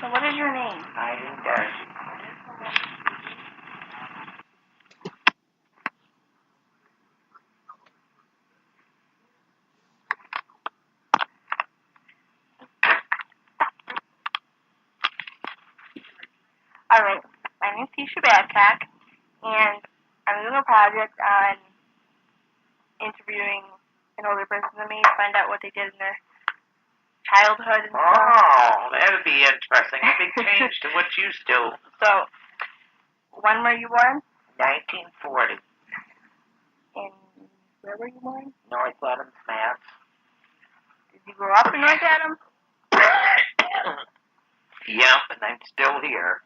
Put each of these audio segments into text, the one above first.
So what is your name? Eileen Dargie. Alright, my name's Tisha Babcock, and I'm doing a project on interviewing an older person than me to find out what they did in their childhood and stuff. Oh, that would be interesting. A big change to what you do. So, when were you born? 1940. And where were you born? North Adams, Mass. Did you grow up in North Adams? Yep, and I'm still here.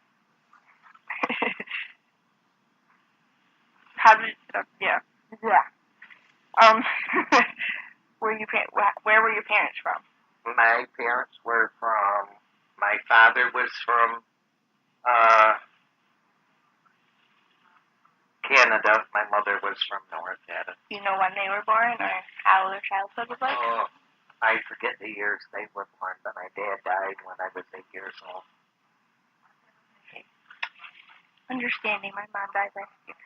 How did yeah. Where were your parents from? My parents were from, my father was from Canada. My mother was from North Adams. Do you know when they were born or how their childhood was like? Oh, I forget the years they were born, but my dad died when I was 8 years old. Okay. Understanding. My mom died last year.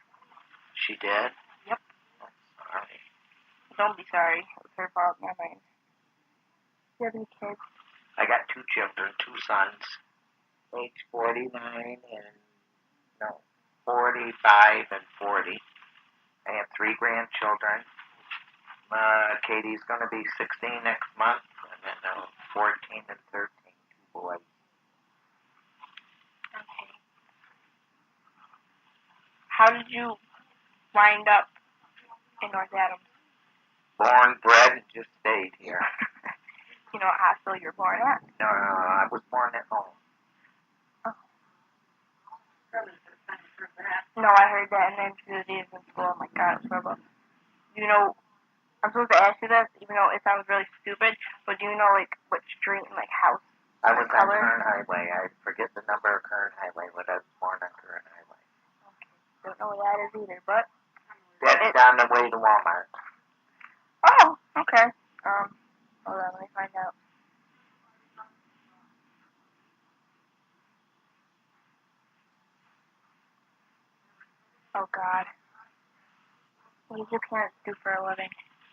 She did? Yep. I'm sorry. Don't be sorry. It was her fault, not mine. Do you have any kids? I got 2 children, 2 sons, age 45 and 40. I have 3 grandchildren. Katie's going to be 16 next month, and then 14 and 13, 2 boys. Okay. How did you wind up in North Adams? Born, bred, and just stayed here. You know what hospital you were born at? No, I was born at home. Oh. No, I heard that, and then through the days in school, oh my god, it's horrible. You know, I'm supposed to ask you this, even though it sounds really stupid, but do you know, like, what street and, like, house? I was on Kern Highway. I forget the number of Kern Highway, but I was born on Kern Highway. Okay. Don't know what that is either, but... That's on the way to Walmart. Oh, okay. Hold on, let me find out. Oh, God. What did your parents do for a living?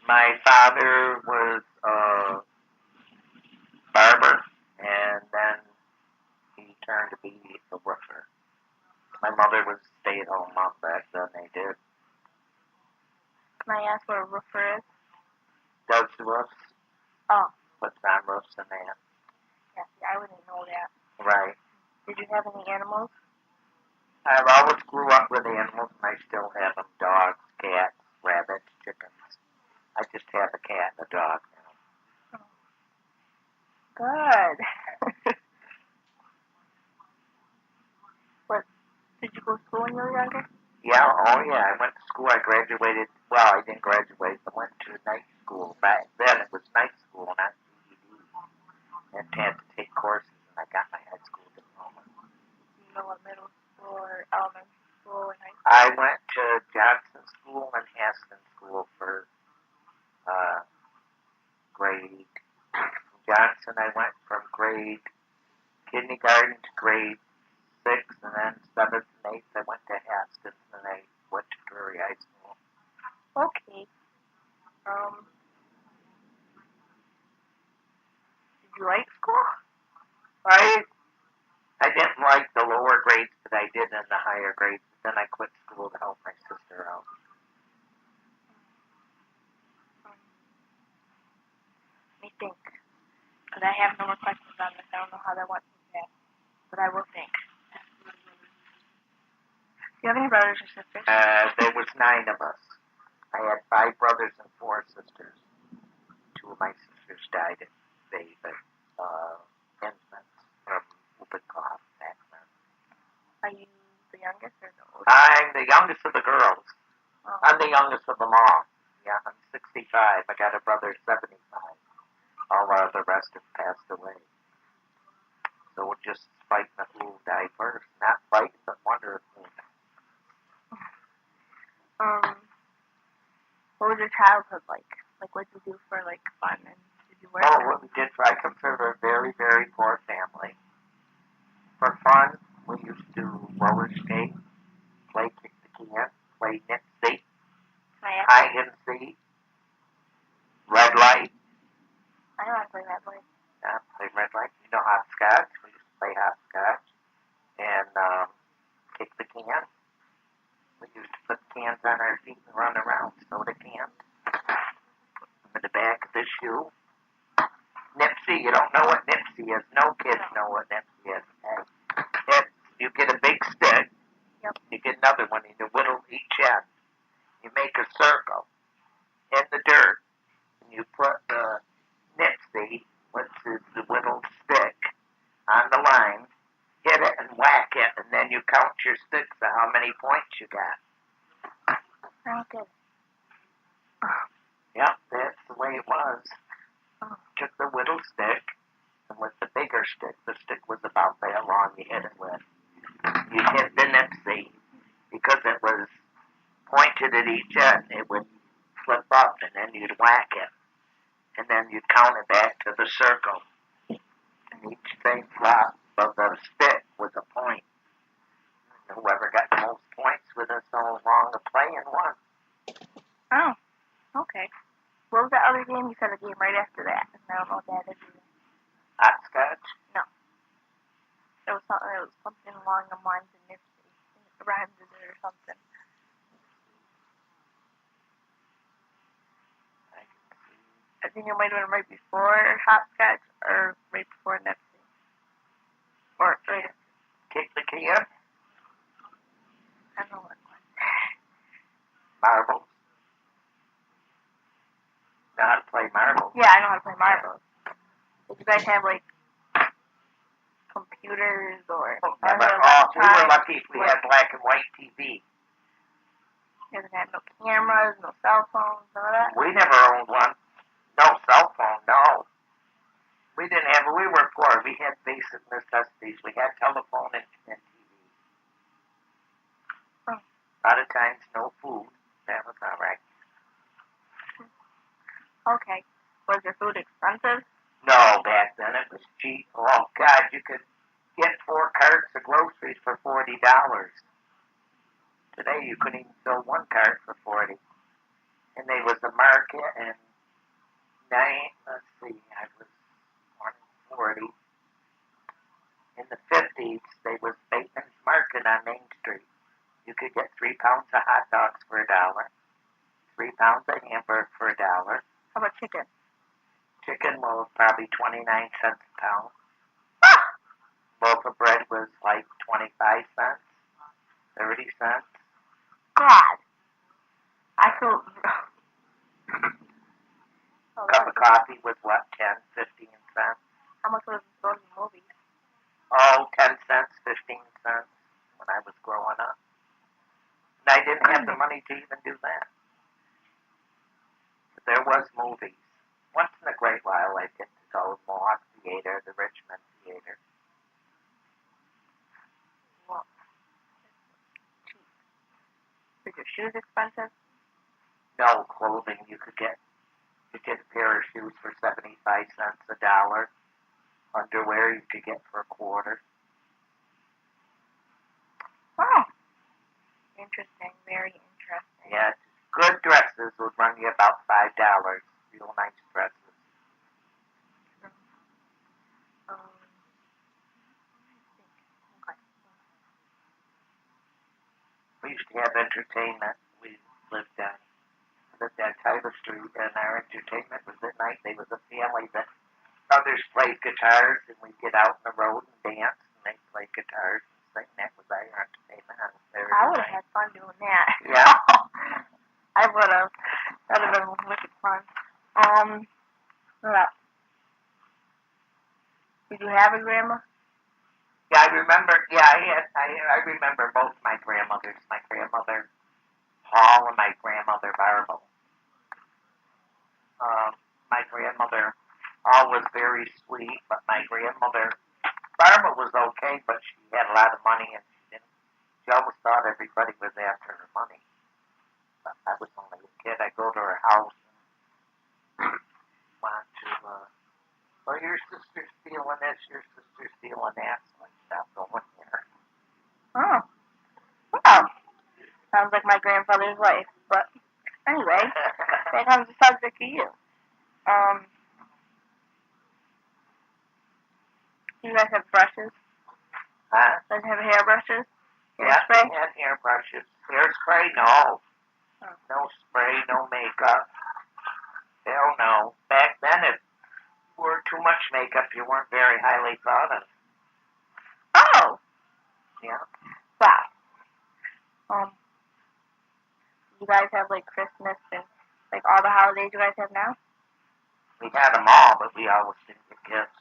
My father was a barber, and then he turned to be a roofer. My mother was a stay-at-home mom back then, they did. Can I ask what a roofer is? Does the roofs. Oh. Puts on roofs and that. Yeah, see, I wouldn't know that. Right. Did you have any animals? I've always grew up with animals, and I still have them. Dogs, cats, rabbits, chickens. I just have a cat and a dog now. Oh. Good. What? Did you go to school when you were younger? Yeah, oh yeah, I went to school. I graduated. Well, I didn't graduate. I went to night school. Back then, it was night school, not GED. And had to take courses, and I got my high school diploma. Do you know what middle school or elementary school or high school? I went to Johnson School and Haston School for grade. Johnson, I went from grade kindergarten to grade 6, and then 7th and 8th, I went to Haston, and I went to Drury High School. Okay. Did you like school? I didn't like the lower grades, but I did in the higher grades. Then I quit school to help my sister out. Let me think. Because I have no more questions on this. I don't know how that went so fast. But I will think. Do you have any brothers or sisters? There was 9 of us. I had 5 brothers and 4 sisters. 2 of my sisters died at infants from whooping cough back then. Are you the youngest or the oldest? I'm the youngest of the girls. Oh. I'm the youngest of them all. Yeah, I'm 65. I got a brother 75. All the rest have passed away. So we're just fighting who died first. Not fighting, but wondering who. What was your childhood like? Like, what did you do for, like, fun? And did you work? Oh, what we did for, I come from a very, very poor family. For fun, we used to roller skate, play kick the can, play nipsy, hide and seek, red light. I don't want to play red light. Yeah, play red light. You know hopscotch. We used to play hopscotch. And kick the can. We used to put cans on our feet and run around. Soda cans. In the back of the shoe. Nipsey, you don't know what Nipsey is. No kids know what Nipsey is. You get a big stick. Yep. You get another one. You whittle each end. You make a circle in the dirt. And you put the Nipsey, which is the whittled stick, on the line. Hit it and whack it. And then you count your sticks of how many points you got. Oh, good. Yep, that's the way it was. Oh. Took the whittled stick, and with the bigger stick, the stick was about that long, you hit it with. You hit the Nipsey, because it was pointed at each end, it would flip up, and then you'd whack it. And then you'd count it back to the circle. And each thing flop of the stick was a point. And whoever got the most points with us all along the playing won. Oh, okay. What was that other game? You said a game right after that. I don't know what that is. Hopscotch? No. It was something along the lines of Nipsey. It rhymes with it or something. I think it might have been right before hopscotch or right before Nipsey. Or right after. Kick the can? I don't know what it was. Marbles? Know how to play marbles? Yeah, I know how to play marbles. Did you guys have, like, computers or... we were lucky if we had black and white TV. You didn't have no cameras, no cell phones, none of that? We never owned one. No cell phone, no. We didn't have, we were poor. We had basic necessities. We had telephone and TV. Oh. A lot of times, no food. That was all right. Okay. Was your food expensive? No, back then it was cheap. Oh, God, you could get 4 carts of groceries for $40. Today, you couldn't even fill 1 cart for $40. And there was a market, and let's see, I was born in 40. In the 50s, there was Bateman's Market on Main Street. You could get 3 pounds of hot dogs for $1, 3 pounds of hamburger for $1. How about chicken? Chicken was probably 29 cents a pound. Ah! Loaf of bread was like 25 cents, 30 cents. God. I feel... Cup of coffee was what, 10, 15 cents? How much was it going to the movies? Oh, 10 cents, 15 cents when I was growing up. And I didn't have the money to even do that. But there was movies. Once in a great while I'd get to go to Mohawk Theater, the Richmond Theater. Well, cheap. Were your shoes expensive? No clothing. You could get a pair of shoes for 75 cents, $1. Underwear you could get for $0.25. Oh. Interesting. Very interesting. Yeah, good dresses would run you about $5. Real nice dresses. Okay. We used to have entertainment. We lived on Tyler Street, and our entertainment was at night. There was a family that others played guitars, and we'd get out on the road and dance, and they'd play guitars and sing. That was our entertainment on Saturday I would have night. had fun doing that. Yeah. I would have. That would have been wicked fun. What else? Did you have a grandma? Yeah, I remember. Yeah, I remember both my grandmothers. My grandmother Paul and my grandmother Barbara. My grandmother Paul was very sweet, but my grandmother Barbara was okay, but she had a lot of money, and she always thought everybody was after her money. But I was only a kid. I go to her house and want to. Well, your sister's stealing this, your sister's stealing that. So I stop going there. Oh. Wow. Sounds like my grandfather's wife. But anyway, that comes the subject to you. Do you guys have brushes? Huh? Does it have hairbrushes? Yeah, Hairspray? we had hairbrushes. Hairspray, no. Oh. No spray, no makeup. Hell no. Back then, if you wore too much makeup, you weren't very highly thought of. Oh! Yeah. Wow. You guys have, like, Christmas and, like, all the holidays you guys have now? We had them all, but we always didn't get gifts.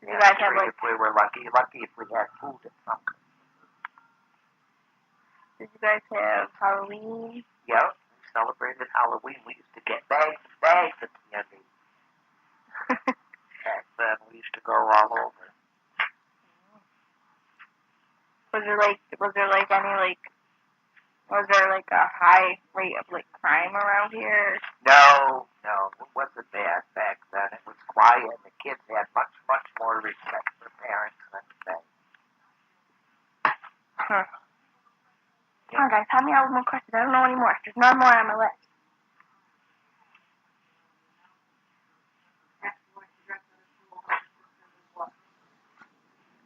You guys have, like... If we were lucky if we had food at some. Did you guys have Halloween? Yep. We celebrated Halloween. We used to get bags and bags of candy. Back then, we used to go all over. Was there like a high rate of, like, crime around here? No, it wasn't bad back then. It was quiet. The kids had much, much more respect for parents than today. Huh. Come on, guys, help me out with more questions. I don't know anymore. There's none more on my list.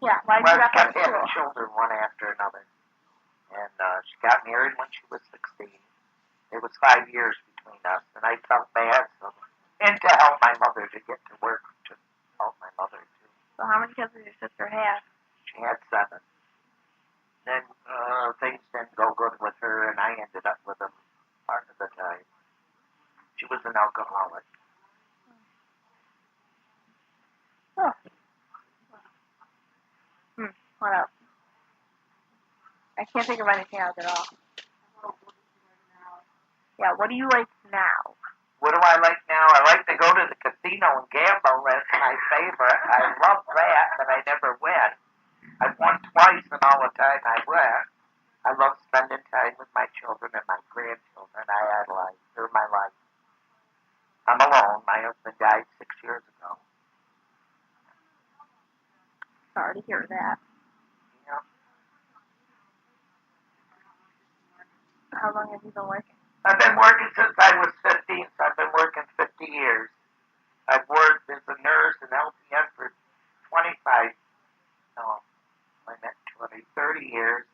Yeah, why did you drop out of She kept school? having children one after another. And she got married when she was 16. It was 5 years between us, and I felt bad. And to help my mother to get to work, to help my mother too. So how many kids did your sister have? She had 7. Then things didn't go good with her, and I ended up with them part of the time. She was an alcoholic. Oh. What else? I can't think of anything else at all. Yeah, what do you like now? What do I like now? I like to go to the casino and gamble. That's my favorite. I love that, but I never win. I've won twice in all the time I went. I love spending time with my children and my grandchildren. I idolize. They're my life. I'm alone. My husband died 6 years ago. Sorry to hear that. Yeah. How long have you been working? I've been working since I was 15, so I've been working 50 years. I've worked as a nurse and LPN for 30 years.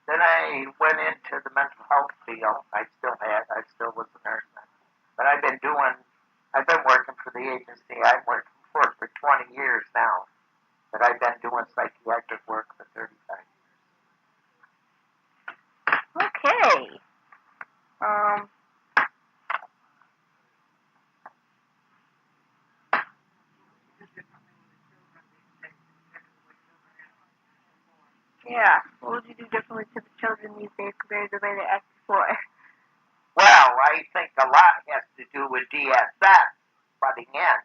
Then I went into the mental health field. I still was a nurse then. But I've been working for the agency I've worked for 20 years now. But I've been doing psychiatric work for 35 years. Okay. Yeah. What would you do differently to the children these days compared to the way they acted before? Well, I think a lot has to do with DSS butting in.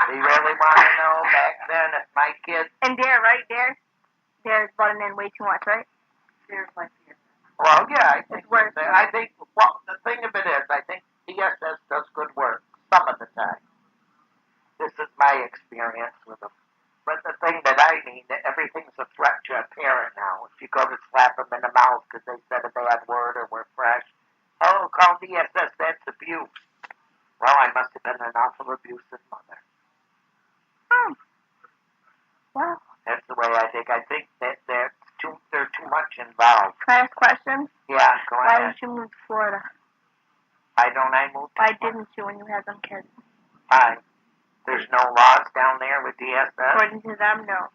They really want to know back then if my kids... And Dare's butting in way too much, right? Dare's like DSS. Well, yeah, I think worse. the thing of it is, I think DSS does good work some of the time. This is my experience with them. But the thing that I mean, that everything's a threat to a parent now. If you go to slap them in the mouth because they said a bad word or were fresh, oh, call DSS, that's abuse. Well, I must have been an awful abusive mother. Well, that's the way I think. I think that they're too much involved. Can I ask questions? Yeah, go ahead. Why didn't you move to Florida? Why don't I move to Why Florida? didn't you when you had them kids? Why? There's no laws down there with DSS? According to them, no.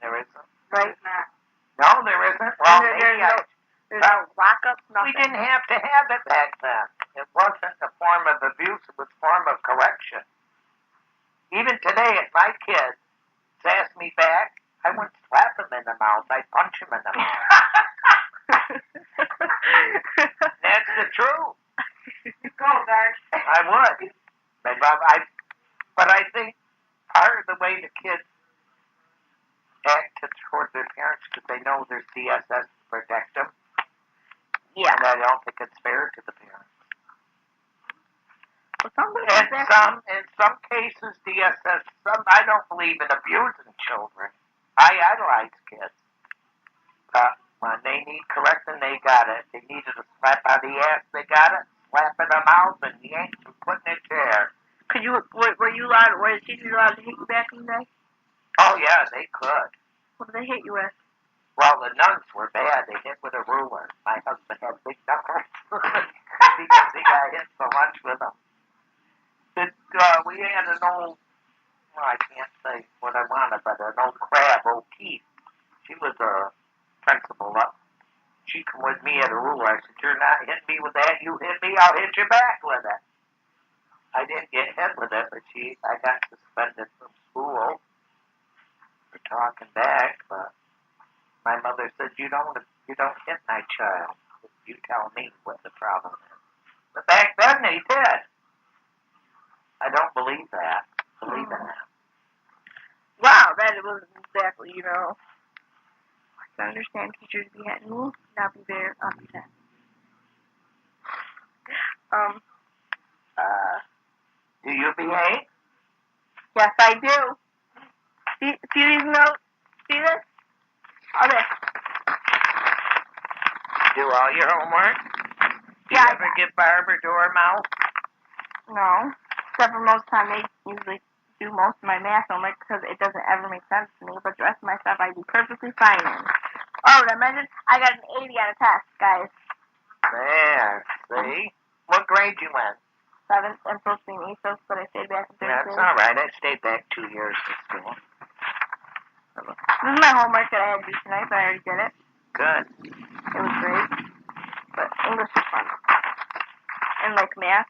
There isn't? Right? No, there isn't. Well, there's no lockups, nothing. We didn't have to have it back then. It wasn't a form of abuse, it was a form of correction. Even today, if my kids ask me back, I wouldn't slap them in the mouth, I'd punch them in the mouth. That's the truth. Go, Darge. I would. But I think part of the way the kids act towards their parents because they know there's DSS to protect them. Yeah. And I don't think it's fair to the parents. Well, something In some cases, DSS. I don't believe in abusing children. I idolize kids. When they need correcting, they got it. They needed a slap on the ass, they got it. Slap in the mouth and yank and put in a chair. Were you allowed? Were the teachers allowed to hit you back in the day? Oh yeah, they could. What did they hit you with? Well, the nuns were bad. They hit with a ruler. My husband had big knuckles because he got hit so much with them. We had an old, well, I can't say what I wanted, but an old crab, old Keith. She was a principal up. She come with me at a ruler. I said, "You're not hitting me with that. You hit me, I'll hit you back with it." I didn't get hit with it, but I got suspended from school for talking back. But my mother said, "You don't hit my child. You tell me what the problem is." But back then they did. I don't believe that. Believe in that. Wow, that was exactly, I can understand teachers be hitting me, not be very upset. Do you behave? Yes, I do. See these notes? See this? All this. Do all your homework? Do you ever give Barbara Dormouse? No. Except for most of the time, they usually do most of my math homework because it doesn't ever make sense to me. But the rest of my stuff, I do perfectly fine in. Oh, did I mention? I got an 80 on a test, guys. There. See? What grade you in? 7th. I'm supposed to be in ASOS, but I stayed back in 3rd grade. That's all right. I stayed back 2 years in school. This is my homework that I had to do tonight, but I already did it. Good. It was great. But English is fun. And like math.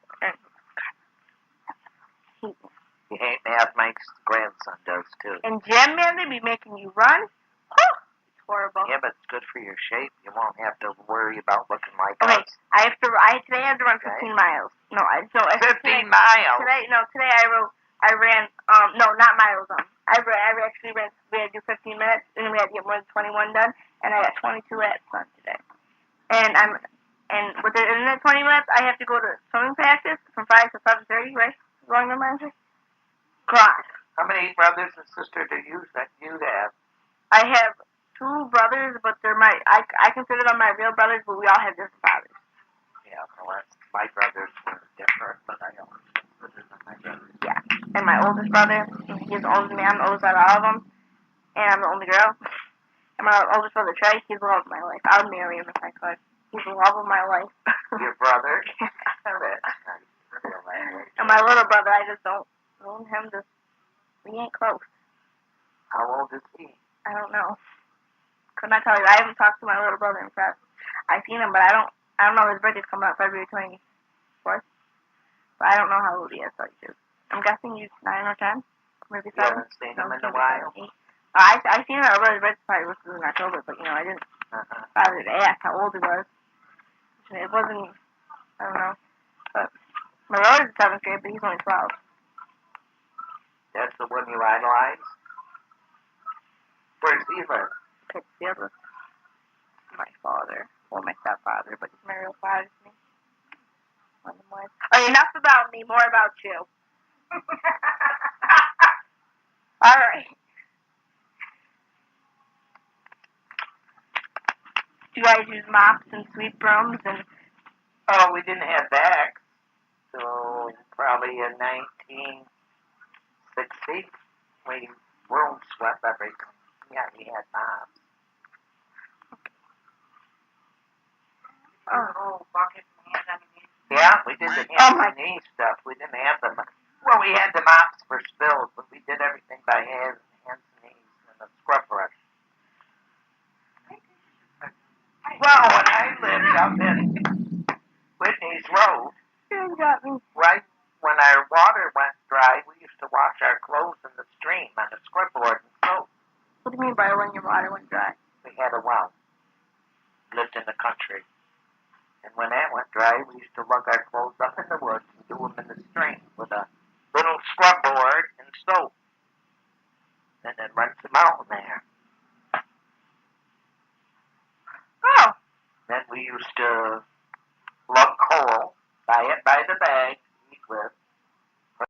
You hate math, Mike's grandson does too. And gym, man, they be making you run. Whew, it's horrible. Yeah, but it's good for your shape. You won't have to worry about looking like us. Today I had to run 15 miles. No, 15 miles? Today I ran, not miles, I actually ran, we had to do 15 minutes, and we had to get more than 21 done, and I got 22 laps done today. And within that 20 minutes, I have to go to swimming practice from 5 to 7:30, right? Wrong number, answer? God. How many brothers and sisters do you have? I have 2 brothers, but they're I consider them my real brothers, but we all have different fathers. Yeah, well, my brothers were different, but I always consider them my brothers. Yeah, and my oldest brother, he's older than me. I'm the oldest out of all of them, and I'm the only girl. And my oldest brother, Trey, he's the love of my life. I would marry him if I could. He's the love of my life. Your brother? And my little brother, I just don't know him. We ain't close. How old is he? I don't know. Could not tell you. I haven't talked to my little brother in fact. I've seen him, but I don't know. His birthday's coming up February 24th. But I don't know how old he is, so I'm guessing he's 9 or 10. Maybe 7. You haven't seen him in a while? I seen him at my brother's birthday party, which was in October, but I didn't bother to ask how old he was. It wasn't, I don't know. But my brother's in 7th grade, but he's only 12. That's the one you idolize? Where's he live? Pittsfield with my father. Well, my stepfather, but he's my real father to me. Okay, enough about me, more about you. Alright. Do you guys use mops and sweep brooms and... Oh, we didn't have bags. So, probably in 1960, we room swept everything. Yeah, we had mops. Oh, buckets and hands on your knees. Yeah, we did the hands and knees stuff. We didn't have them. Well, we had the mops for spills